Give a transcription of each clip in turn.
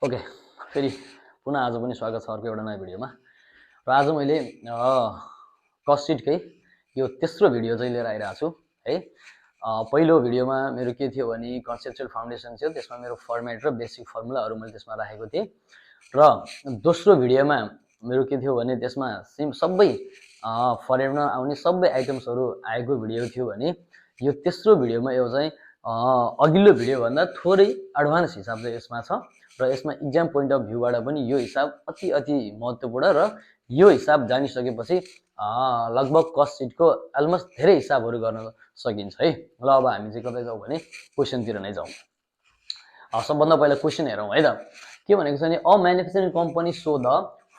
Okay, फेरि पुनः आज पनि स्वागत छ अर्को एउटा नयाँ भिडियोमा। र आज मैले कस्ट सिटकै यो तेस्रो भिडियो चाहिँ लिएर आइरहेको छु है। पहिलो भिडियोमा मेरो के थियो भने कन्सेप्चुअल फाउन्डेसन थियो, त्यसमा मेरो फर्मेट र बेसिक फर्मुलाहरू मैले त्यसमा राखेको थिएँ। र दोस्रो भिडियोमा मेरो के थियो भने त्यसमा सबै फर्मेटमा आउने सबै आइटम्सहरू आएको भिडियो थियो भने यो तेस्रो भिडियोमा यो चाहिँ अघिल्लो भिडियोभन्दा थोरै एडभान्स हिसाब चाहिँ यसमा छ र यसमा इक्जाम पोइन्ट अफ भ्यूबाट पनि यो हिसाब अति महत्त्वपूर्ण र यो हिसाब जानिसकेपछि लगभग कस्ट सिटको अलमोस्ट धेरै हिसाबहरू गर्न सकिन्छ है। ल अब हामी चाहिँ कतै जाउँ भने क्वेसनतिर नै जाउँ। सबभन्दा पहिला क्वेसन हेरौँ है त। के भनेको छ भने a manufacturing company so the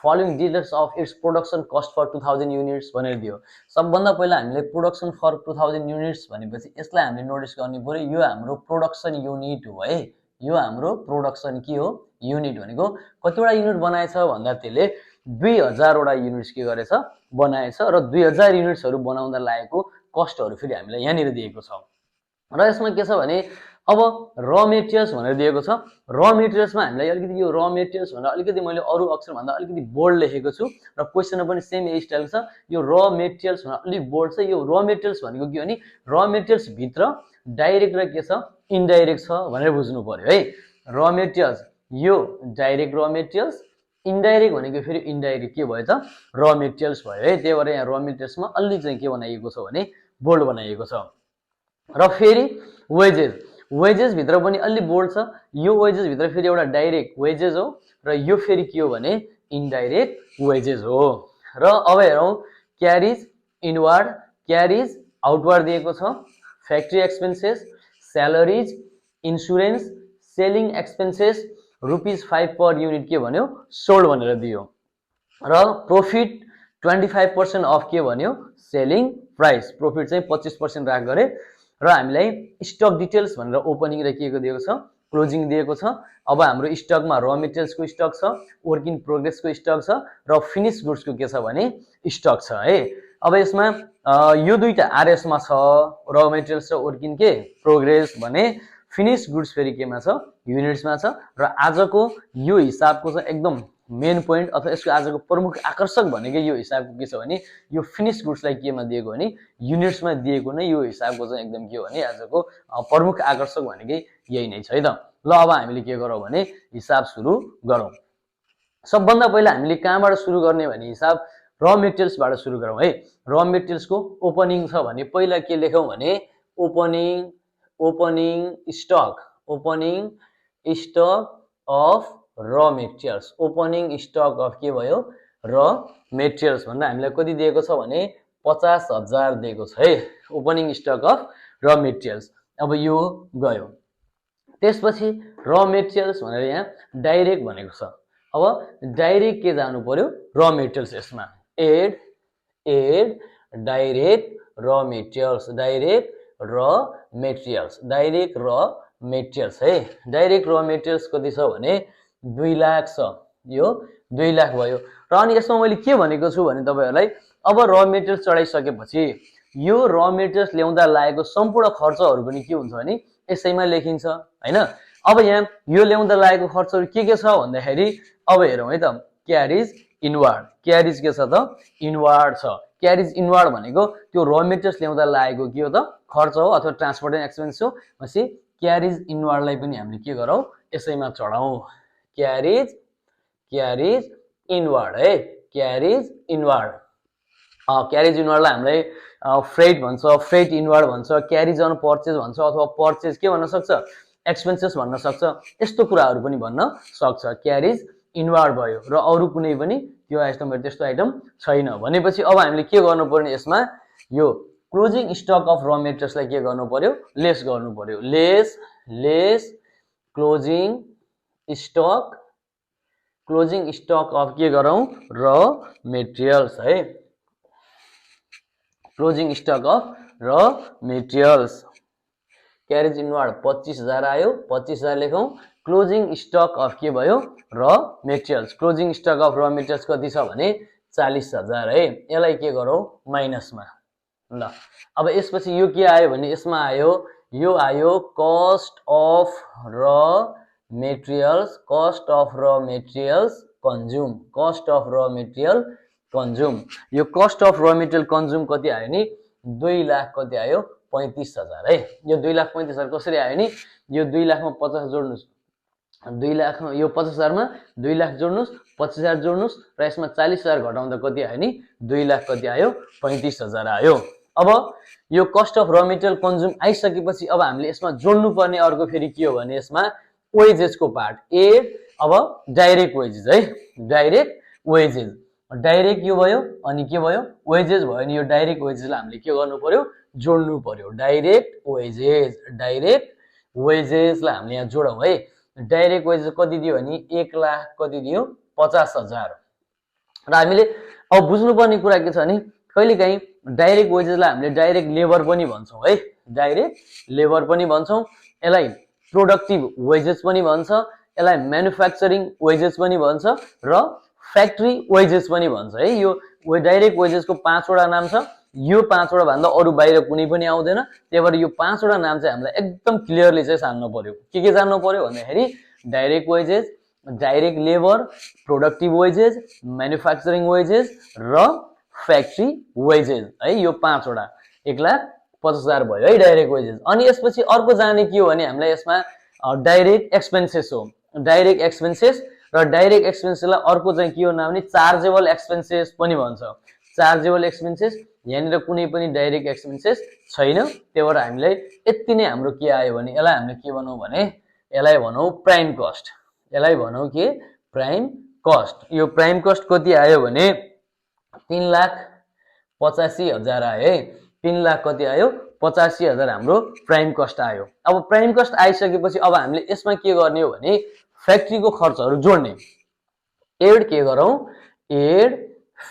following details of its production cost for 2000 units भनेर दियो। सबभन्दा पहिला हामीले प्रोडक्सन फर 2000 युनिट्स भनेपछि यसलाई हामीले नोटिस गर्नु पर्यो, यो हाम्रो प्रोडक्सन युनिट हो है। यो हाम्रो प्रोडक्सन के हो, युनिट भनेको कतिवटा युनिट बनाएछ भन्दा त्यसले 2000 वटा युनिट्स के गरेछ बनाएछ र 2000 युनिट्सहरू बनाउँदा लागेको कस्टहरू फेरि हामीलाई यहाँनिर दिएको छ। र यसमा के छ भने अब र मेटेरियल्स भनेर दिएको छ। र मेटेरियल्समा हामीलाई अलिकति यो र मेटेरियल्स भनेर अलिकति मैले अरू अक्षरभन्दा अलिकति बोल्ड लेखेको छु र क्वेसनमा पनि सेम यही स्टाइल छ। यो र मेटेरियल्स भनेर अलिक बोल्ड छ। यो र मेटेरियल्स भनेको के हो भने र मेटेरियल्स भित्र डाइरेक्ट र के छ इन्डाइरेक्ट छ भनेर बुझ्नु पर्यो है। र मेटेरियल्स यो डाइरेक्ट र मेटेरियल्स, इन्डाइरेक्ट भनेको फेरि इन्डाइरेक्ट के भयो त र मेटेरियल्स भयो है। त्यही भएर यहाँ र मेटेरियल्समा अलि चाहिँ के बनाइएको छ भने बोल्ड बनाइएको छ। र फेरि वेजेस, वेजेस भित्र पनि अलि बोल्ड छ। यो वेजेस भित्र फेरि एउटा डाइरेक्ट वेजेस हो र यो फेरि के हो भने इन्डाइरेक्ट वेजेस हो। र अब हेरौँ क्यारिज इनवार्ड, क्यारिज आउटवार्ड दिएको छ, factory expenses, salaries, insurance, selling expenses ₹5 per unit के भन्यो सोल्ड भनेर दियो। र प्रोफिट 25% अफ के भन्यो सेलिङ प्राइस, प्रोफिट चाहिँ 25% राख गरे। र हामीलाई स्टक डिटेल्स भनेर ओपनिङ र के दिएको छ क्लोजिङ दिएको छ। अब हाम्रो स्टकमा र मेटेरियल्सको स्टक छ, वर्क इन प्रोग्रेसको स्टक छ र फिनिश गुड्सको के छ भने स्टक छ है। अब यसमा यो दुईटा आरएसमा छ, र मेटेरियल्स र वर्क इन के प्रोग्रेस भने फिनिश गुड्स फेरि केमा छ युनिट्समा छ। र आजको यो हिसाबको चाहिँ एकदम मेन पोइन्ट अथवा यसको आजको प्रमुख आकर्षक भनेको यो हिसाबको के छ भने यो फिनिश गुड्सलाई केमा दिएको भने युनिट्समा दिएको नै यो हिसाबको चाहिँ एकदम के हो भने आजको प्रमुख आकर्षक भनेकै यही नै छ है त। ल अब हामीले के गरौँ भने हिसाब सुरु गरौँ। सबभन्दा पहिला हामीले कहाँबाट सुरु गर्ने भने हिसाब र मेटेरियल्सबाट सुरु गरौँ है। र मेटेरियल्सको ओपनिङ छ भने पहिला के लेखौँ भने opening stock, opening stock of raw materials, opening stock of के भयो र मेटेरियल्स भन्दा हामीलाई कति दिएको छ भने 50,000 दिएको छ है, opening stock of raw materials. अब यो गयो। त्यसपछि र मेटेरियल्स भनेर यहाँ डाइरेक्ट भनेको छ। अब डाइरेक्ट के जानु पर्यो र मेटेरियल्स, यसमा एड डाइरेक्ट र मेटेरियल्स, डाइरेक्ट र मेटेरियल्स, डाइरेक्ट र मेटेरियल्स है। डाइरेक्ट र मेटेरियल्स कति छ भने 2 लाख छ, यो 2 लाख भयो। र अनि यसमा मैले के भनेको छु भने तपाईहरुलाई अब र मेटेरियल्स चढाइसकेपछि यो र मेटेरियल्स ल्याउँदा लागेको सम्पूर्ण खर्चहरू पनि के हुन्छ भने यसैमा लेखिन्छ हैन। अब यहाँ यो ल्याउँदा लागेको खर्चहरू के छ भन्दाखेरि अब हेरौँ है त, क्यारिज इनवार्ड, क्यारिज के छ त इनवार्ड छ। क्यारिज इनवार्ड भनेको त्यो र मेटेरियल्स ल्याउँदा लागेको के हो त खर्च हो अथवा ट्रान्सपोर्टेसन एक्सपेन्स हो। भनेपछि क्यारिज इनवार्डलाई पनि हामीले के गरौँ यसैमा चढाउँ, क्यारिज इनवार्ड है, क्यारिज इनवार्ड। क्यारिज इनवार्डलाई हामीलाई फ्रेट भन्छ, फ्रेट इनवार्ड भन्छ, क्यारिज अन पर्चेज भन्छ अथवा पर्चेज के भन्न सक्छ एक्सपेन्सेस भन्न सक्छ, यस्तो कुराहरू पनि भन्न सक्छ। क्यारिज इनवार्ड भयो र अरू कुनै पनि त्यो आइटमहरु त्यस्तो आइटम छैन भनेपछि अब हामीले के गर्नु पर्ने यसमा यो क्लोजिङ स्टक अफ र मेटेरियल्सलाई के गर्नु पर्यो लेस गर्नु पर्यो, लेस क्लोजिङ स्टक अफ के गरौँ र मेटेरियल्स है, closing stock of raw materials. Carriage inward 25,000 आयो, 25,000 लेखौँ। क्लोजिङ स्टक अफ के भयो र materials, closing stock of raw materials कति छ भने 40,000 है। यसलाई के गरौँ माइनसमा। ल अब यसपछि यो के आयो भने यसमा आयो, यो आयो cost of raw materials cost of raw materials consume cost of र मेटेरियल कन्ज्युम यो कस्ट अफ र मेटेरियल कन्ज्युम कति आयो नि 2 लाख कति आयो 35,000 है यो 2,35,000 कसरी आयो नि यो 2 लाखमा 50 जोड्नुस् 2 लाख यो 50,000 मा 2 लाख जोड्नुस् 25,000 जोड्नुस् र यसमा 40,000 घटाउँदा कति आयो नि 2 लाख कति आयो 35,000 आयो अब यो कस्ट अफ र मेटेरियल कन्ज्युम आइसकेपछि अब हामीले यसमा जोड्नु पर्ने अर्को फेरि के हो भने यसमा वेजेस को पार्ट एड अब डाइरेक्ट वेजेस है डाइरेक्ट वेजेस डाइरेक्ट यो भयो अनि के भयो वेजेस भयो नि यो डाइरेक्ट वेजेसलाई हामीले के गर्नु पर्यो जोड्नु पर्यो डाइरेक्ट वेजेसलाई हामीले यहाँ जोडौँ है डाइरेक्ट वेजेस कति दियो भने 1 लाख कति दियो 50,000 र हामीले अब बुझ्नुपर्ने कुरा के छ भने कहिलेकाहीँ डाइरेक्ट वेजेसलाई हामीले डाइरेक्ट लेबर पनि भन्छौँ है डाइरेक्ट लेबर पनि भन्छौँ यसलाई प्रोडक्टिभ वेजेस पनि भन्छ यसलाई म्यानुफ्याक्चरिङ वेजेस पनि भन्छ र फ्याक्ट्री वेजेस पनि भन्छ है यो डाइरेक्ट वेजेसको 5 वटा नाम छ यो 5 वटा भन्दा अरु बाहिर कुनै पनि आउँदैन त्यही भएर यो 5 वटा नाम चाहिँ हामीलाई एकदम क्लियरली चाहिँ जान्नु पर्यो के जान्नु पर्यो भन्दाखेरि direct wages direct labour productive wages manufacturing wages र फ्याक्ट्री वेजेस है यो 5 वटा 1,50,000 भयो है डाइरेक्ट वेजेस अनि यसपछि अर्को जाने के हो भने हामीलाई यसमा डाइरेक्ट एक्सपेन्सेस हो डाइरेक्ट एक्सपेन्सेस र डाइरेक्ट एक्सपेन्सेसलाई अर्को चाहिँ के हो नाम भने चार्जेबल एक्सपेन्सेस पनि भन्छ चार्जेबल एक्सपेन्सेस यहाँनिर कुनै पनि डाइरेक्ट एक्सपेन्सेस छैन त्यही भएर हामीलाई यति नै हाम्रो के आयो भने यसलाई हामीले के भनौँ भने यसलाई भनौँ प्राइम कस्ट यसलाई भनौँ के प्राइम कस्ट यो प्राइम कस्ट कति आयो भने 3,85,000 आयो है 3 लाख कति आयो 85,000 हाम्रो प्राइम कस्ट आयो अब प्राइम कस्ट आइसकेपछि अब हामीले यसमा के गर्ने हो भने फ्याक्ट्रीको खर्चहरू जोड्ने एड के गरौँ एड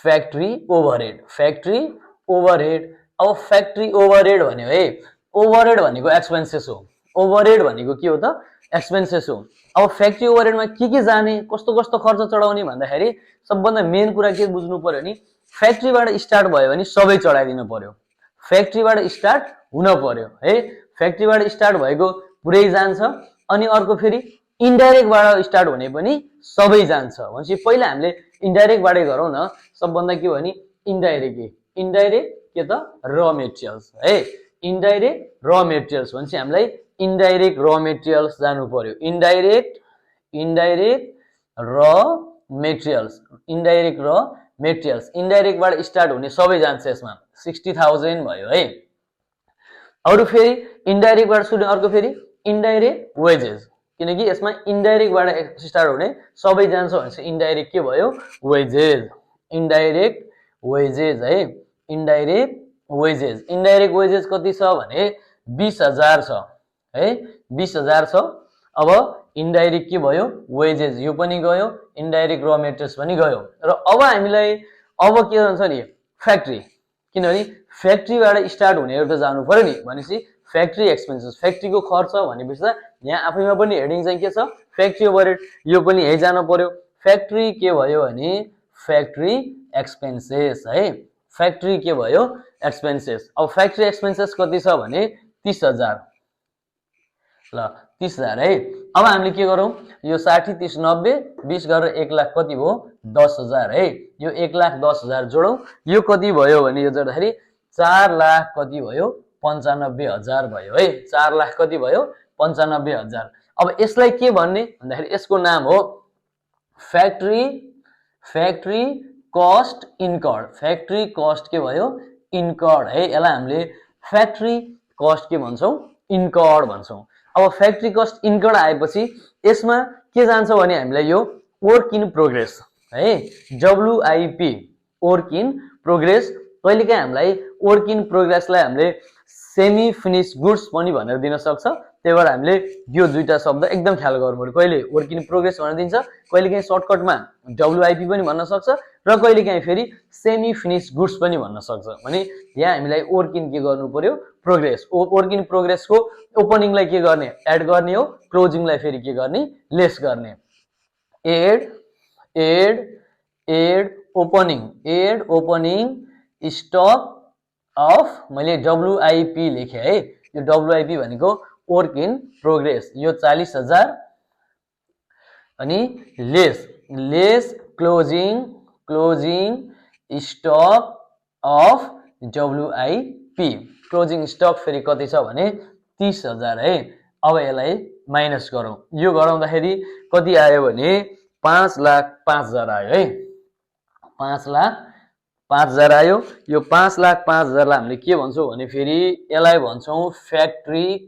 फ्याक्ट्री ओभरहेड अब फ्याक्ट्री ओभरहेड भन्यो है ओभरहेड भनेको एक्सपेन्सेस हो ओभरहेड भनेको के हो त एक्सपेन्सेस हो अब फ्याक्ट्री ओभरहेडमा के जाने कस्तो कस्तो खर्च चढाउने भन्दाखेरि सबभन्दा मेन कुरा के बुझ्नु पर्यो नि फ्याक्ट्रीबाट स्टार्ट भयो भने सबै चढाइदिनु पर्यो फ्याक्ट्रीबाट स्टार्ट हुन पर्यो है फ्याक्ट्रीबाट स्टार्ट भएको पुरै जान्छ अनि अर्को फेरि इन्डाइरेक्टबाट स्टार्ट हुने पनि सबै जान्छ भनेपछि पहिला हामीले इन्डाइरेक्टबाटै गरौँ न सबभन्दा के भने इन्डाइरेक्ट के त र मेटेरियल्स है इन्डाइरेक्ट र मेटेरियल्स भनेपछि हामीलाई इन्डाइरेक्ट र मेटेरियल्स जानु पर्यो इन्डाइरेक्ट र मेटेरियल्स इन्डाइरेक्टबाट स्टार्ट हुने सबै जान्छ यसमा 60,000 भयो है अरु फेरि इन्डाइरेक्टबाट सुरु अर्को फेरि इन्डाइरेक्ट वेजेस किनकि यसमा इन्डाइरेक्टबाट स्टार्ट हुने सबै जान्छ भनेपछि इन्डाइरेक्ट के भयो इन्डाइरेक्ट वेजेस है इन्डाइरेक्ट वेजेस कति छ भने 20,000 छ है 20,000 छ अब इन्डाइरेक्ट के भयो वेजेस यो पनि गयो इन्डाइरेक्ट र मेटेरियल्स पनि गयो र अब हामीलाई अब के हुन्छ नि फ्याक्ट्री किनभने फ्याक्ट्रीबाट स्टार्ट हुने एउटा जानु पर्यो नि भनेपछि फ्याक्ट्री एक्सपेन्सेस फ्याक्ट्रीको खर्च भनेपछि यहाँ आफैमा पनि हेडिङ चाहिँ के छ फ्याक्ट्री ओभरहेड यो पनि यही जानु पर्यो फ्याक्ट्री के भयो भने फ्याक्ट्री एक्सपेन्सेस है फ्याक्ट्री के भयो एक्सपेन्सेस अब फ्याक्ट्री एक्सपेन्सेस कति छ भने 30,000 ल 30,000 है अब हामीले के गरौँ यो 60 30 90 20 गरेर 1 लाख कति भयो 10,000 है यो 1,10,000 जोडौँ यो कति भयो भने यो जोड्दाखेरि 4 लाख कति भयो 95,000 भयो है 4 लाख कति भयो 95,000 अब यसलाई के भन्ने भन्दाखेरि यसको नाम हो factory cost incurred factory cost के भयो इन्कर्ड है यसलाई हामीले फ्याक्ट्री कस्ट के भन्छौँ इन्कर्ड भन्छौँ अब फ्याक्ट्री कस्ट इन्कर्ड आएपछि यसमा के जान्छ भने हामीलाई यो वर्क इन प्रोग्रेस है WIP वर्क इन प्रोग्रेस कहिलेकाहीँ हामीलाई वर्क इन प्रोग्रेसलाई हामीले सेमी फिनिश गुड्स पनि भनेर दिन सक्छ त्यही भएर हामीले यो दुईटा शब्द एकदम ख्याल गर्नुपर्यो कहिले वर्क इन प्रोग्रेस भनेर दिन्छ कहिलेकाहीँ सर्टकटमा WIP पनि भन्न सक्छ र कहिलेकाहीँ फेरि सेमी फिनिश गुड्स पनि भन्न सक्छ भने यहाँ हामीलाई वर्क इन के गर्नु पर्यो प्रोग्रेस वर्क इन प्रोग्रेसको ओपनिङलाई के गर्ने एड गर्ने हो क्लोजिङलाई फेरि के गर्ने लेस गर्ने एड ओपनिङ स्टक अफ मैले WIP लेखेँ है यो WIP भनेको वर्क इन प्रोग्रेस यो 40,000 अनि less closing stock of WIP closing stock फेरि कति छ भने 30,000 है। अब यसलाई माइनस गरौँ, यो गराउँदाखेरि कति आयो भने 5,05,000 आयो है। 5,05,000 आयो। यो 5,05,000 लाई हामीले के भन्छौँ भने फेरि यसलाई भन्छौँ फ्याक्ट्री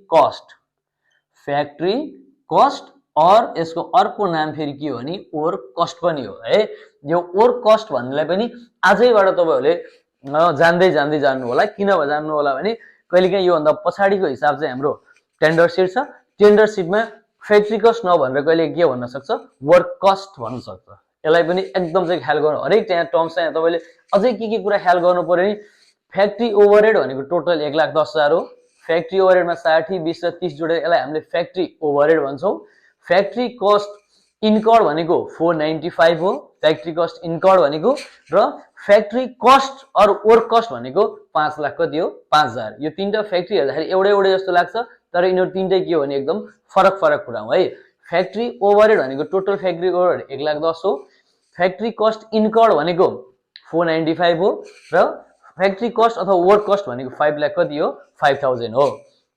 कस्ट और यसको अर्को नाम फेरि के हो भने ओर कस्ट पनि हो है। यो ओर कस्ट भन्नेलाई पनि आजैबाट तपाईहरुले जान्दै जान्नु होला। किन जान्नु होला भने कहिलेकाहीँ यो भन्दा पछाडीको हिसाब चाहिँ हाम्रो टेन्डर सिट छ। टेन्डर सिटमा फ्याक्ट्री कस्ट नभनेर कहिले के भन्न सक्छ वर्क कस्ट भन्न सक्छ। यसलाई पनि एकदम चाहिँ ख्याल गर्नु, हरेक त्यहाँ टर्म्स चाहिँ तपाईले अझै के कुरा ख्याल गर्नु पर्यो नि। फ्याक्ट्री ओभरहेड भनेको टोटल 1,10,000 हो। फ्याक्ट्री ओभरहेडमा 60, 20 र 30 जोडेर यसलाई हामीले फ्याक्ट्री ओभरहेड भन्छौँ। फ्याक्ट्री कस्ट इन्कर्ड भनेको 495 हो। फ्याक्ट्री कस्ट इन्कर्ड भनेको र फ्याक्ट्री कस्ट और वर्क कस्ट भनेको 5 लाख कति हो 5,000। यो तीनटा फ्याक्ट्री हेर्दाखेरि एउटै जस्तो लाग्छ, तर यिनीहरु तीनटै के हो भने एकदम फरक कुरा हो है। फ्याक्ट्री ओभरहेड भनेको टोटल फ्याक्ट्री ओभरहेड 1,10,000 हो। फ्याक्ट्री कस्ट इन्कर्ड भनेको 495 हो र फ्याक्ट्री कस्ट अथवा वर्क कस्ट भनेको 5 लाख कति हो 5,000 हो।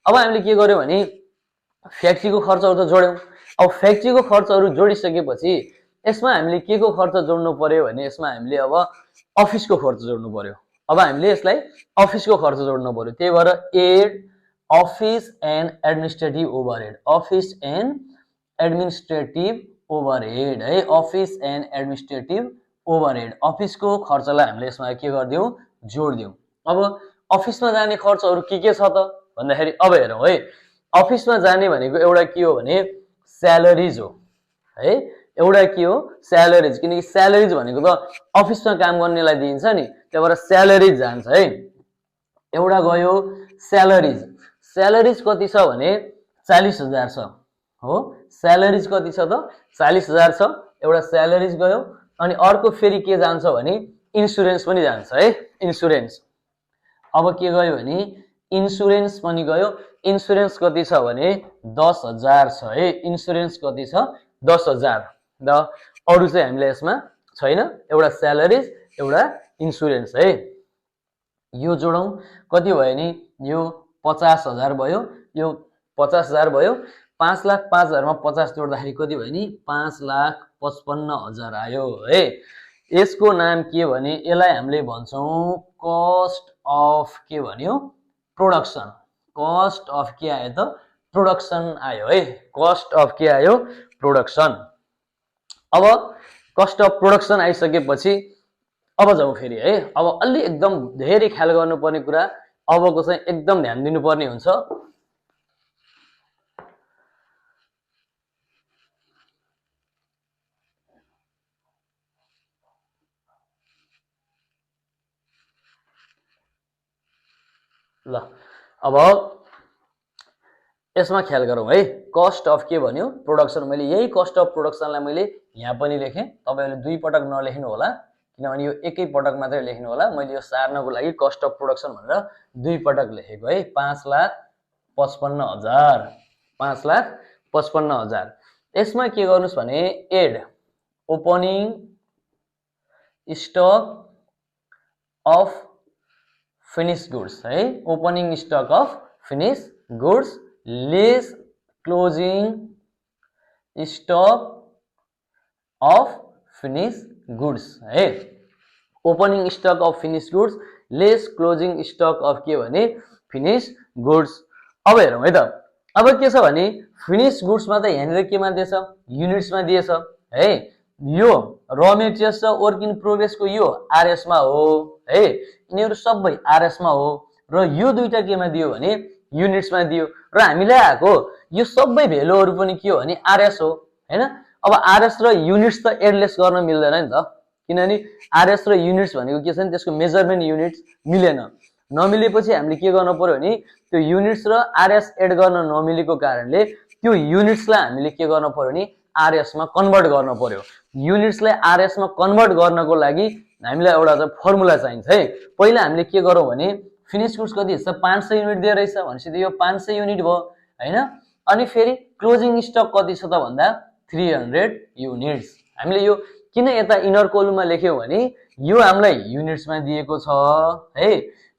अब हामीले के गर्यौं भने फ्याक्ट्रीको खर्चहरु त जोड्यौं। अब फ्याक्ट्रीको खर्चहरु जोडिसकेपछि यसमा हामीले के को खर्च जोड्नु पर्यो भने यसमा हामीले अब अफिसको खर्च जोड्नु पर्यो। अब हामीले यसलाई अफिसको खर्च जोड्नु पर्यो। त्यही भएर add office and administrative overhead, office and administrative overhead है। अफिस एन्ड एडमिनिस्ट्रेटिभ ओभरहेड, अफिसको खर्चलाई हामीले यसमा के गर्दियौ जोड्दियौ। अब अफिसमा जाने खर्चहरु के छ त भन्दाखेरि अब हेरौं है। अफिसमा जाने भनेको एउटा के हो भने स्यालेरिज हो है। एउटा के हो स्यालेरिज, किनकि स्यालेरिज भनेको त अफिसमा काम गर्नेलाई दिइन्छ नि, त्यही भएर स्यालेरिज जान्छ है। एउटा गयो स्यालेरिज, स्यालेरिज कति छ भने 40,000 छ हो। स्यालेरिज कति छ त 40,000 छ। एउटा स्यालेरिज गयो। अनि अर्को फेरि के जान्छ भने इन्स्योरेन्स पनि जान्छ है। इन्स्योरेन्स अब के गयो भने इन्स्योरेन्स पनि गयो। इन्स्योरेन्स कति छ भने 10,000 छ है। इन्स्योरेन्स कति छ 10,000 र अरु चाहिँ हामीले यसमा छैन। एउटा स्यालेरिज एउटा इन्स्योरेन्स है। यो जोडौं कति भयो नि यो 50,000 भयो। यो 50,000 भयो। 5,05,000 मा 50 जोड्दाखेरि कति भयो नि 5,55,000 आयो है। यसको नाम के भने यसलाई हामीले भन्छौं कस्ट अफ के भन्यो प्रोडक्सन। कस्ट अफ के आयो त प्रोडक्सन आयो है। कस्ट अफ के आयो प्रोडक्सन। अब कस्ट अफ प्रोडक्सन आइसकेपछि अब जाउँ फेरि है। अब अलि एकदम धेरै ख्याल गर्नुपर्ने कुरा अबको चाहिँ एकदम ध्यान दिनुपर्ने हुन्छ। ल अब यसमा ख्याल गरौँ है। कस्ट अफ के भन्यो प्रोडक्सन। मैले यही कस्ट अफ प्रोडक्सनलाई मैले यहाँ पनि लेखेँ। तपाईहरुले दुई पटक नलेख्नु होला, किनभने यो एकै पटक मात्रै लेख्नु होला। मैले यो सार्नको लागि कस्ट अफ प्रोडक्सन भनेर दुई पटक लेखेको है। 5,55,000 5,55,000। यसमा के गर्नुस् भने add opening stock of finish goods है। Opening stock of finish goods less closing stock of finish goods है। Opening stock of finish goods less closing stock of के भने फिनिश गुड्स। अब हेरौँ है त। अब के छ भने फिनिश गुड्समा त यहाँनिर केमा दिएछ युनिट्समा दिएछ है। यो र मेटेरियल्स र वर्क इन प्रोग्रेसको यो आरएस मा हो है। यिनीहरु सबै आरएस मा हो र यो दुईटा केमा दियो भने युनिट्समा दियो। र हामीलाई आको यो सबै भ्यालुहरु पनि के हो भने आरएस हो हैन। अब आरएस र युनिट्स त एडलेस गर्न मिल्दैन नि त, किनभने आरएस र युनिट्स भनेको के छ नि त्यसको मेजरमेन्ट युनिट्स मिलेन। नमिलेपछि हामीले के गर्न पर्यो भने त्यो युनिट्स र आरएस एड गर्न नमिलेको कारणले त्यो युनिट्सलाई हामीले के गर्न पर्यो भने आरएस मा कन्भर्ट गर्न पर्यो। युनिट्सलाई आरएस मा कन्भर्ट गर्नको लागि हामीलाई एउटा चाहिँ फर्मुला चाहिन्छ है। पहिला हामीले के गरौँ भने फिनिश गुड्स कति छ 500 युनिट दिए रहेछ भनेपछि यो 500 युनिट भयो हैन। अनि फेरि क्लोजिङ स्टक कति छ त भन्दा 300 युनिट्स। हामीले यो किन यता इनर कोलममा लेख्यौं भने यो हामीलाई युनिट्समा दिएको छ है।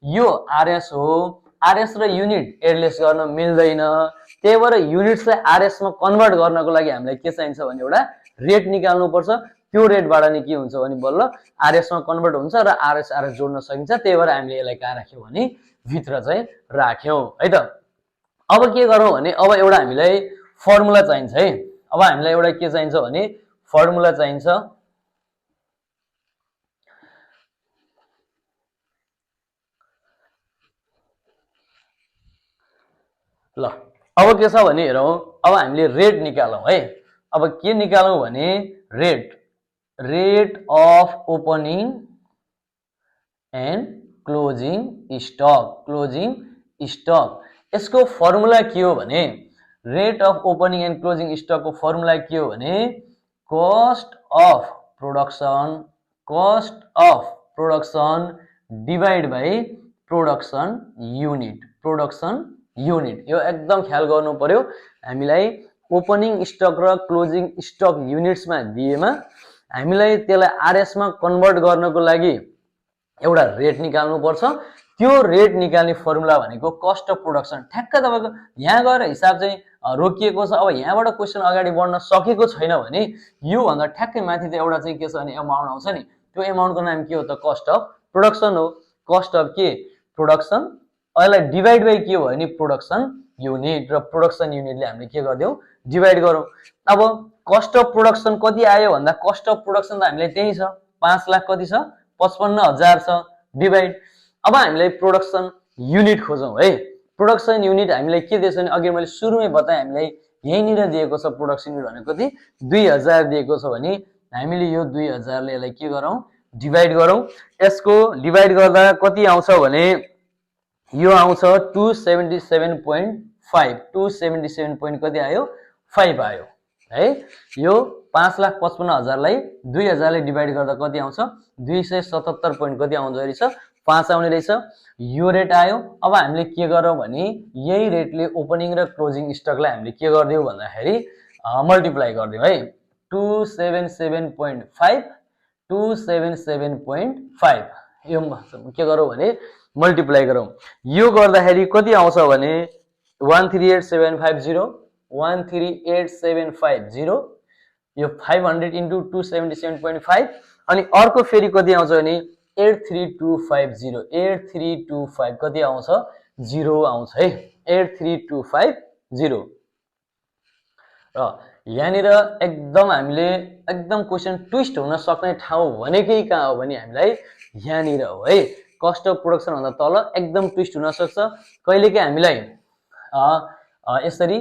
यो आरएस हो, आरएस र युनिट एडलेस गर्न मिल्दैन, त्यही भएर युनिट्सलाई आरएस मा कन्भर्ट गर्नको लागि हामीलाई के चाहिन्छ भने एउटा रेट निकाल्नु पर्छ। त्यो रेटबाट नि के हुन्छ भने बल्ल आरएस मा कन्भर्ट हुन्छ र आरएस आरएस जोड्न सकिन्छ। त्यही भएर हामीले यसलाई कहाँ राख्यौं भने भित्र चाहिँ राख्यौं है त। अब के गरौँ भने अब एउटा हामीलाई फर्मुला चाहिन्छ है। अब हामीलाई एउटा के चाहिन्छ भने फर्मुला चाहिन्छ। ल अब के छ भने हेरौँ, अब हामीले रेट निकालौं है। अब के निकालौं भने rate of opening and closing stock. यसको फर्मुला के हो भने rate of opening and closing stock को फर्मुला के हो भने cost of production divide by production unit. यो एकदम ख्याल गर्नु पर्यो। हामीलाई ओपनिङ स्टक र क्लोजिङ स्टक युनिट्समा दिएमा हामीलाई त्यसलाई आरएस मा कन्भर्ट गर्नको लागि एउटा रेट निकाल्नु पर्छ। त्यो रेट निकाल्ने फर्मुला भनेको कस्ट अफ प्रोडक्सन। ठ्याक्क तपाईको यहाँ गएर हिसाब चाहिँ रोकिएको छ। अब यहाँबाट क्वेशन अगाडि बढ्न सकेको छैन भने यो भन्दा ठ्याक्कै माथि त एउटा चाहिँ के छ भने अमाउन्ट आउँछ नि, त्यो अमाउन्टको नाम के हो त कस्ट अफ प्रोडक्सन हो। कस्ट अफ के प्रोडक्सन, यसलाई डिवाइड बाइ के हो भने प्रोडक्सन युनिट, र प्रोडक्सन युनिटले हामीले के गर्दियौ डिवाइड गरौँ। अब कस्ट अफ प्रोडक्सन कति आयो भन्दा कस्ट अफ प्रोडक्सन त हामीलाई त्यही छ 5 लाख कति छ 55,000 छ डिवाइड। अब हामीलाई प्रोडक्सन युनिट खोजौं है। प्रोडक्सन युनिट हामीलाई के दिएछ भने अघि मैले सुरुमै बताएँ, हामीलाई यहीँनिर दिएको छ प्रोडक्सन युनिट भनेको कति 2000 दिएको छ भने हामीले यो 2000 ले यसलाई के गरौँ डिवाइड गरौँ। यसको डिवाइड गर्दा कति आउँछ भने यो आउँछ 277.5 277 point कति आयो 5 आयो है। यो 5,55,000 लाई 2000 ले डिवाइड गर्दा कति आउँछ 277 point कति आउँदो रहेछ 5 आउने रहेछ। यो रेट आयो। अब हामीले के गरौँ भने यही रेटले ओपनिङ र क्लोजिङ स्टकलाई हामीले के गर्दियौ भन्दाखेरि मल्टिप्लाई गर्दियौ है। 277.5 277.5 यो के गरौँ भने मल्टिप्लाई गरौँ। यो गर्दाखेरि कति आउँछ भने 138750 138750 यो 500 into 277.5 अनि अर्को फेरि कति आउँछ भने 83250 83250 कति आउँछ 0 आउँछ है 83250। र यहाँनिर एकदम हामीले एकदम क्वेशन ट्विस्ट हुन सक्ने ठाउँ भनेकै कहाँ हो भने हामीलाई यहाँनिर हो है। कस्ट अफ प्रोडक्सन भन्दा तल एकदम ट्विस्ट हुन सक्छ। कहिलेकाहीँ हामीलाई यसरी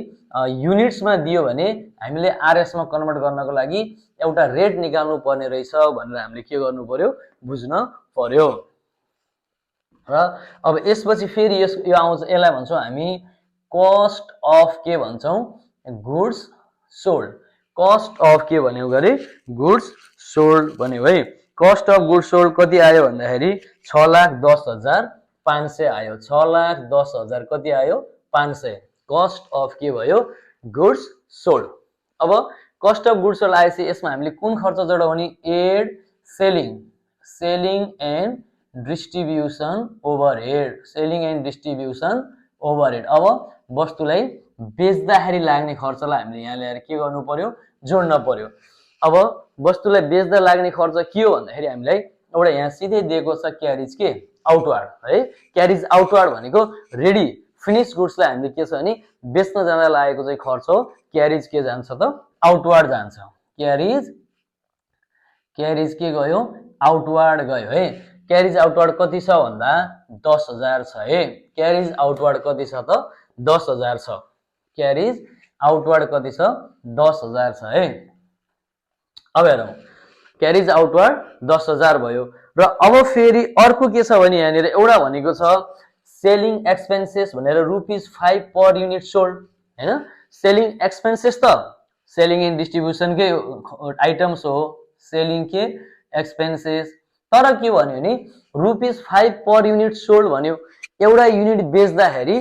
युनिट्समा दियो भने हामीले आरएस मा कन्भर्ट गर्नको लागि एउटा रेट निकाल्नु पर्ने रहेछ भनेर हामीले के गर्नु पर्यो बुझ्न पर्यो। र अब यसपछि फेरि यो आउँछ, यसलाई भन्छौँ हामी कस्ट अफ के भन्छौँ गुड्स सोल्ड। कस्ट अफ के भन्यो गरे गुड्स सोल्ड भन्यो है। कस्ट अफ गुड्स सोल्ड कति आयो भन्दाखेरि 6,10,500 आयो 6,10,000 कति आयो 500। कस्ट अफ के भयो गुड्स सोल्ड। अब कस्ट अफ गुड्स सोल्ड आएपछि यसमा हामीले कुन खर्च जोड्यौं भने add selling and distribution overhead अब वस्तुलाई बेच्दाखेरि लाग्ने खर्चलाई हामीले यहाँ ल्याएर के गर्नु पर्यो जोड्न पर्यो। अब वस्तुलाई बेच्दा लाग्ने खर्च के हो भन्दाखेरि हामीलाई एउटा यहाँ सिधै दिएको छ क्यारेज के आउटवार्ड है। क्यारेज आउटवार्ड भनेको रेडी फिनिश गुड्सलाई हामीले के छ भने बेच्न जाँदा लागेको चाहिँ खर्च हो। क्यारेज के जान्छ त आउटवार्ड जान्छ। क्यारेज के गयो आउटवार्ड गयो है। क्यारेज आउटवार्ड कति छ भन्दा 10,000 छ है। क्यारेज आउटवार्ड कति छ त 10,000 छ। क्यारेज आउटवार्ड कति छ 10,000 छ है। अब हेरौँ क्यारेज आउटवार्ड 10,000 भयो। र अब फेरि अर्को के छ भने यहाँनिर एउटा भनेको छ सेलिङ एक्सपेन्सेस भनेर ₹5 पर युनिट सोल्ड हैन। सेलिङ एक्सपेन्सेस त सेलिङ एन्ड डिस्ट्रिब्युसन के आइटम्स हो सेलिङ के एक्सपेन्सेस। तर के भन्यो भने ₹5 पर युनिट सोल्ड भन्यो। एउटा युनिट बेच्दाखेरि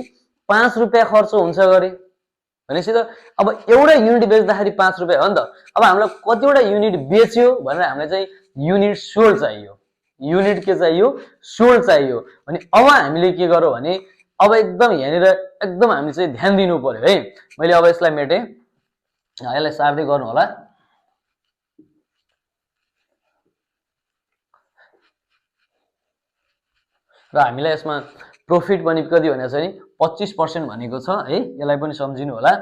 5 रुपैयाँ खर्च हुन्छ गरे भनेपछि त अब एउटा युनिट बेच्दाखेरि 5 रुपैयाँ हो नि त। अब हामीलाई कतिवटा युनिट बेच्यो भनेर हामीलाई चाहिँ युनिट सोल्ड चाहियो, युनिट के चाहियो, सोल्ड चाहियो भने अब हामीले के गरौँ भने अब एकदम यहाँनिर एकदम हामीले चाहिँ ध्यान दिनु पर्यो है। मैले अब यसलाई मेटेँ, यसलाई सार्दै गर्नु होला। र हामीलाई यसमा प्रॉफिट पनि कति भनेको छ नि 25% भनेको छ है, यसलाई पनि सम्झिनु होला।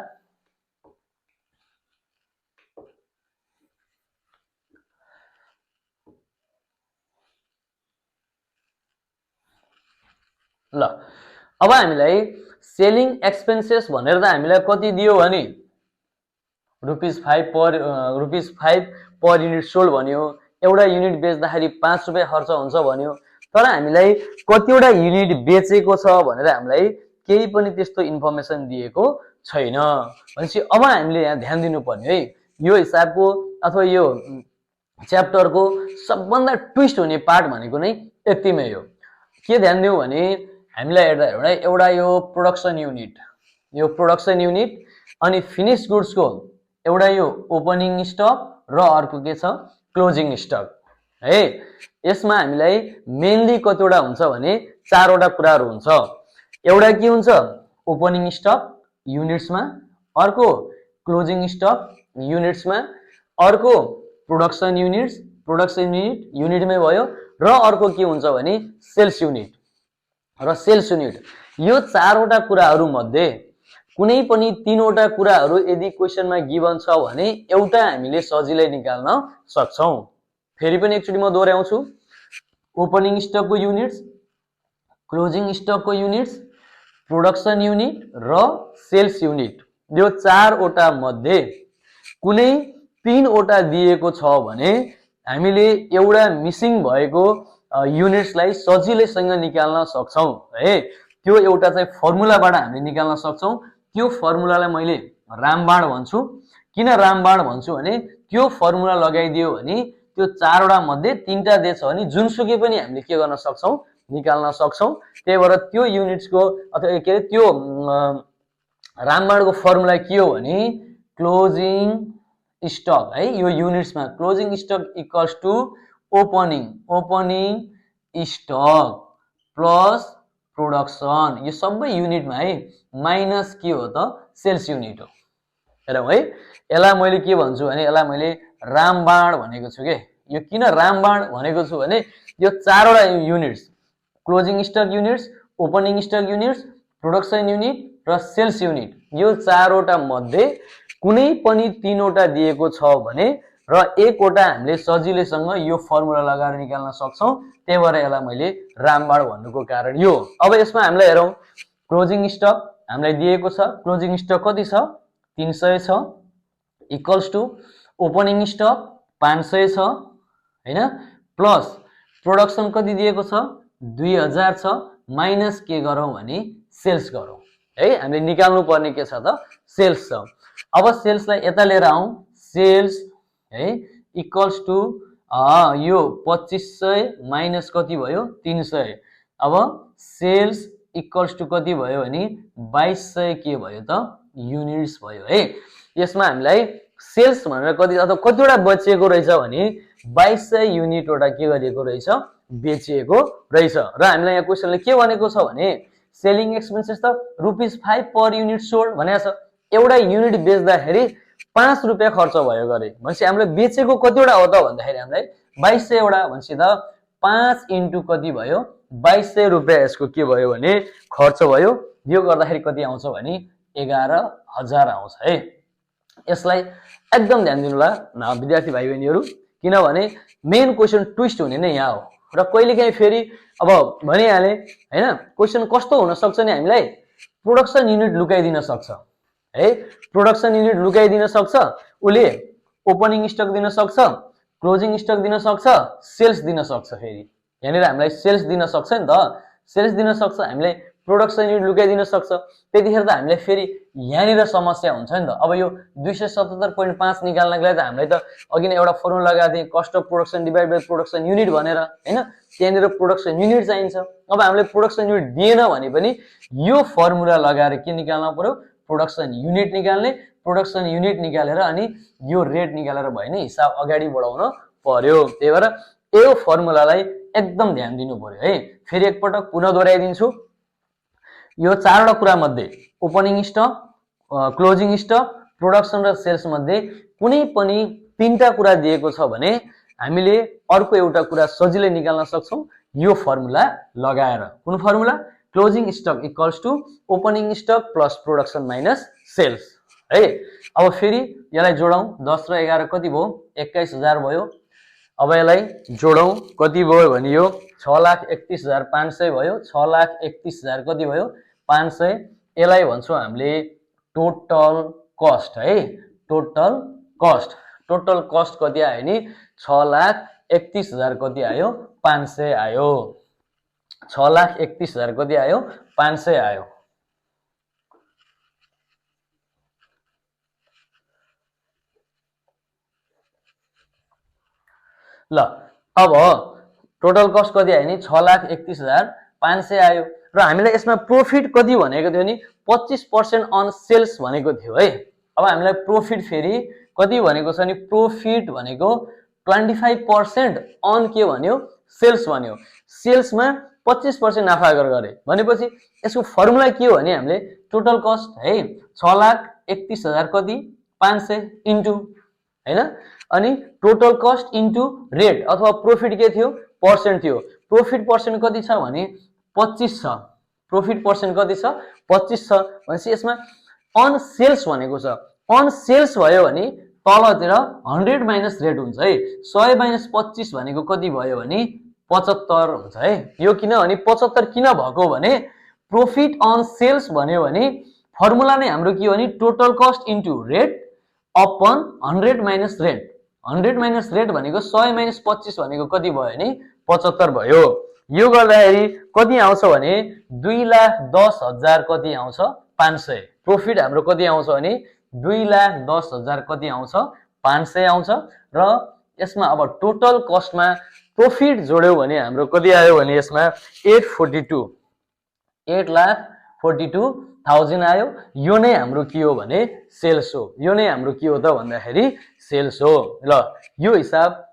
ल अब हामीलाई सेलिङ एक्सपेन्सेस भनेर त हामीलाई कति दियो भने ₹5 पर युनिट सोल्ड भन्यो, एउटा युनिट बेच्दाखेरि 5 रुपैयाँ खर्च हुन्छ भन्यो। तर हामीलाई कतिवटा युनिट बेचेको छ भनेर हामीलाई केही पनि त्यस्तो इन्फर्मेसन दिएको छैन। भनेपछि अब हामीले यहाँ ध्यान दिनुपर्ने है, यो हिसाबको अथवा यो च्याप्टरको सबभन्दा ट्विस्ट हुने पार्ट भनेको नै यतिमै हो। के ध्यान दिउँ भने हामीलाई हेर्दा एउटा यो प्रोडक्सन युनिट, यो प्रोडक्सन युनिट अनि फिनिश गुड्सको एउटा यो ओपनिङ स्टक र अर्को के छ क्लोजिङ स्टक है। यसमा हामीलाई मेनली कतिवटा हुन्छ भने 4 वटा कुराहरू हुन्छ। एउटा के हुन्छ ओपनिङ स्टक युनिट्समा, अर्को क्लोजिङ स्टक युनिट्समा, अर्को प्रोडक्सन युनिट्स, प्रोडक्सन युनिटमै भयो, र अर्को के हुन्छ भने सेल्स युनिट र सेल्स युनिट। यो 4 वटा कुराहरू मध्ये कुनै पनि 3 वटा कुराहरू यदि क्वेशनमा गिभन छ भने एउटा हामीले सजिलै निकाल्न सक्छौं। फेरि पनि एकचोटि म दोहोर्याउँछु, ओपनिङ स्टकको युनिट्स, क्लोजिङ स्टकको युनिट्स, प्रोडक्सन युनिट र सेल्स युनिट, यो 4 वटा मध्ये कुनै 3 वटा दिएको छ भने हामीले एउटा मिसिङ भएको युनिट्सलाई सजिलैसँग निकाल्न सक्छौं है। त्यो एउटा चाहिँ फर्मुलाबाट हामीले निकाल्न सक्छौं। त्यो फर्मुलालाई मैले रामबाण भन्छु। किन रामबाण भन्छु भने त्यो फर्मुला लगाइदियो भने त्यो 4 वटा मध्ये 3टा दिएछ भने जुनसुकै पनि हामीले के गर्न सक्छौं, निकाल्न सक्छौं। त्यही भएर त्यो युनिट्सको अथवा के त्यो रामबाणको फर्मुला के हो भने क्लोजिङ स्टक है, यो युनिट्समा closing stock equals to opening stock plus production, यो सबै युनिटमा है, माइनस के हो त सेल्स युनिट हो। हेरौँ है, यसलाई मैले के भन्छु भने यसलाई मैले रामबाण भनेको छु के। यो किन रामबाण भनेको छु भने यो 4 वटा units, closing stock units, opening stock units, production unit र सेल्स युनिट, यो 4 वटा मध्ये कुनै पनि 3 वटा दिएको छ भने र 1 वटा हामीले सजिलैसँग यो फर्मुला लगाएर निकाल्न सक्छौं। त्यही भएर यसलाई मैले रामबाण भन्नुको कारण यो। अब यसमा हामीलाई हेरौँ, क्लोजिङ स्टक हामीलाई दिएको छ, क्लोजिङ स्टक कति छ 300 छ, इक्वल्स टु ओपनिङ स्टक 500 छ हैन, प्लस प्रोडक्सन कति दिएको छ 2000 छ, माइनस के गरौँ भने सेल्स गरौँ है। हामीले निकाल्नु पर्ने के छ त सेल्स छ। अब सेल्सलाई यता लिएर आउँ, सेल्स है इक्वल्स टु यो 2500 माइनस कति भयो 300। अब सेल्स इक्वल्स टु कति भयो भने 2200 के भयो त युनिट्स भयो है। यसमा हामीलाई सेल्स भनेर कति अथवा कतिवटा बेचिएको रहेछ भने 2200 युनिट वटा के गरिएको रहेछ, बेचिएको रहेछ। र हामीलाई यहाँ क्वेशनले के भनेको छ भने सेलिङ एक्सपेन्सेस त ₹5 पर युनिट सोल्ड भनेको छ। एउटा युनिट बेच्दाखेरि 5 रुपैयाँ खर्च भयो गरे भनेपछि हामीले बेचेको कतिवटा हो त भन्दाखेरि हामीलाई 2200 वटा भनेपछि त 5 इन्टु कति भयो 2200 रुपैयाँ यसको के भयो भने खर्च भयो। यो गर्दाखेरि कति आउँछ भने 11000 आउँछ है। यसलाई एकदम ध्यान दिनु होला विद्यार्थी भाइ बहिनीहरू, किनभने मेन क्वेशन ट्विस्ट हुने नै यहाँ हो। र कहिलेकाहीँ फेरि अब भनिहाले हैन, क्वेशन कस्तो हुन सक्छ नि, हामीलाई प्रोडक्सन युनिट लुकाइदिन सक्छ है, प्रोडक्सन युनिट लुकाइदिन सक्छ, उले ओपनिङ स्टक दिन सक्छ, क्लोजिङ स्टक दिन सक्छ, सेल्स दिन सक्छ। फेरि यहाँनिर हामीलाई सेल्स दिन सक्छ नि त, सेल्स दिन सक्छ, हामीलाई प्रोडक्सन युनिट लुकाइदिन सक्छ। त्यतिखेर त हामीलाई फेरि यहाँनिर समस्या हुन्छ नि त। अब यो 277.5 निकाल्नको लागि त हामीलाई त अघि नै एउटा फर्मुला लगाएको थिएँ, cost of production divide by production unit भनेर हैन, त्यहाँनिर प्रोडक्सन युनिट चाहिन्छ। अब हामीले प्रोडक्सन युनिट दिएन भने पनि यो फर्मुला लगाएर के निकाल्न पर्यो, प्रोडक्सन युनिट निकाल्ने, प्रोडक्सन युनिट निकालेर अनि यो रेट निकालेर भयो नि हिसाब अगाडि बढाउन पर्यो। त्यही भएर यो फर्मुलालाई एकदम ध्यान दिनु पर्यो है। फेरि एकपटक पुनः दोहोऱ्याइदिन्छु। यो चारवटा कुरा मध्ये opening stock, closing stock, production र सेल्स मध्ये कुनै पनि तीनटा कुरा दिएको छ भने हामीले अर्को एउटा कुरा सजिलै निकाल्न सक्छौं यो फर्मुला लगाएर। कुन formula? Closing stock equals to opening stock plus production minus sales है। अब फेरि यसलाई जोडौं। 10 र 11 कति भयो? 21,000 भयो। अब यसलाई जोडौं, कति भयो भने यो 6,31,500 भयो। 6,31,000 कति भयो? 500। यसलाई भन्छौं हामीले टोटल कस्ट है। टोटल कस्ट, टोटल कस्ट कति आयो नि? 6,31,000 कति आयो? 500 आयो। 6,31,000 कति आयो? 500 आयो। ल अब टोटल कस्ट कति आयो नि? 6,31,500 आयो। र हामीलाई यसमा प्रॉफिट कति भनेको थियो नि? 25% अन सेल्स भनेको थियो है। अब हामीलाई प्रॉफिट फेरि कति भनेको छ नि? प्रॉफिट भनेको 25% अन के भन्यो? सेल्स भन्यो। सेल्समा 25% नाफा गरे भनेपछि यसको फर्मुला के हो भने हामीले टोटल कस्ट है 6,31,000 कति? 500 इन्टु हैन, अनि टोटल कस्ट इन्टु रेट अथवा प्रॉफिट के थियो? पर्सेन्ट थियो। प्रॉफिट पर्सेन्ट कति छ भने 25 छ। प्रॉफिट पर्सेन्ट कति छ? 25 छ। भनेपछि यसमा अन सेल्स भनेको छ। अन सेल्स भयो भने तलतिर 100 माइनस रेट हुन्छ है। 100 माइनस 25 भनेको कति भयो भने 75 हुन्छ है। यो किनभने 75 किन भएको भने प्रॉफिट अन सेल्स भन्यो भने फर्मुला नै हाम्रो के हो भने total cost into rate upon 100 minus rate. 100 minus rate भनेको 100 माइनस 25 भनेको कति भयो नि? 75 भयो। यो गर्दाखेरि कति आउँछ भने 2,10,000 कति आउँछ? 500। प्रॉफिट हाम्रो कति आउँछ भने 2,10,000 कति आउँछ? 500 आउँछ। र यसमा अब टोटल कस्टमा प्रॉफिट जोड्यौ भने हाम्रो कति आयो भने यसमा 8,42,000 आयो। यो नै हाम्रो के हो भने सेल्स हो। यो नै हाम्रो के हो त भन्दाखेरि सेल्स हो। ल यो हिसाब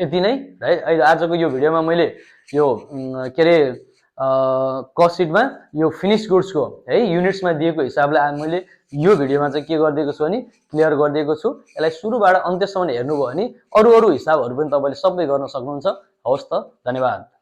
यति नै है। अहिले आजको यो भिडियोमा मैले यो के रे कस्ट सिटमा यो फिनिश गुड्सको है युनिट्समा दिएको हिसाबलाई मैले यो भिडियोमा चाहिँ के गरिदिएको छु भने क्लियर गरिदिएको छु। यसलाई सुरुबाट अन्त्यसम्म हेर्नुभयो भने अरु हिसाबहरु पनि तपाईले सबै गर्न सक्नुहुन्छ। हवस् त, धन्यवाद।